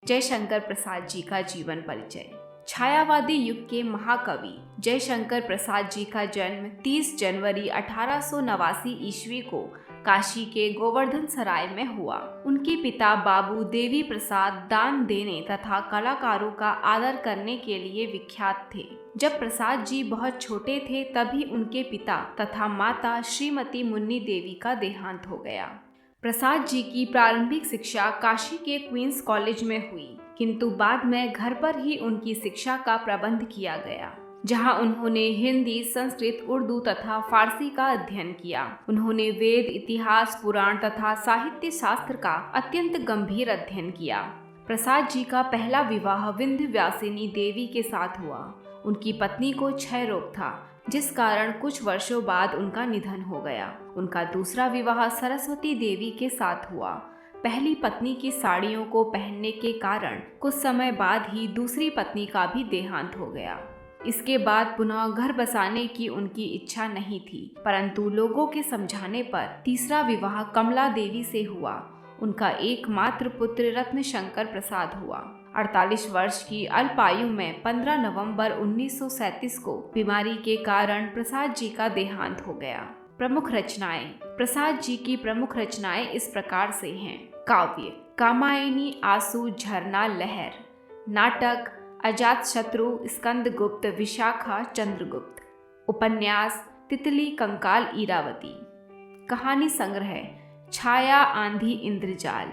जयशंकर प्रसाद जी का जीवन परिचय। छायावादी युग के महाकवि जयशंकर प्रसाद जी का जन्म 30 जनवरी 1889 ईस्वी को काशी के गोवर्धन सराय में हुआ। उनके पिता बाबू देवी प्रसाद दान देने तथा कलाकारों का आदर करने के लिए विख्यात थे। जब प्रसाद जी बहुत छोटे थे तभी उनके पिता तथा माता श्रीमती मुन्नी देवी का देहांत हो गया। प्रसाद जी की प्रारंभिक शिक्षा काशी के क्वींस कॉलेज में हुई, किंतु बाद में घर पर ही उनकी शिक्षा का प्रबंध किया गया, जहां उन्होंने हिंदी, संस्कृत, उर्दू तथा फारसी का अध्ययन किया। उन्होंने वेद, इतिहास, पुराण तथा साहित्य शास्त्र का अत्यंत गंभीर अध्ययन किया। प्रसाद जी का पहला विवाह विंध्यवासिनी देवी के साथ हुआ। उनकी पत्नी को क्षय रोग था, जिस कारण कुछ वर्षों बाद उनका निधन हो गया। उनका दूसरा विवाह सरस्वती देवी के साथ हुआ। पहली पत्नी की साड़ियों को पहनने के कारण कुछ समय बाद ही दूसरी पत्नी का भी देहांत हो गया। इसके बाद पुनः घर बसाने की उनकी इच्छा नहीं थी, परंतु लोगों के समझाने पर तीसरा विवाह कमला देवी से हुआ। उनका एकमात्र पुत्र रत्नशंकर प्रसाद हुआ। 48 वर्ष की अल्प आयु में 15 नवंबर 1937 को बीमारी के कारण प्रसाद जी का देहांत हो गया। प्रमुख रचनाएं। प्रसाद जी की प्रमुख रचनाएं इस प्रकार से हैं। काव्य: कामायनी, आंसू, झरना, लहर। नाटक: अजातशत्रु, स्कंदगुप्त, विशाखा, चंद्रगुप्त। उपन्यास: तितली, कंकाल, इरावती। कहानी संग्रह: छाया, आंधी, इंद्रजाल।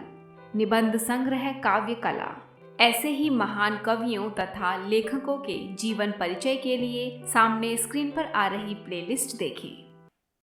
निबंध संग्रह, काव्य कला। ऐसे ही महान कवियों तथा लेखकों के जीवन परिचय के लिए सामने स्क्रीन पर आ रही प्लेलिस्ट देखें।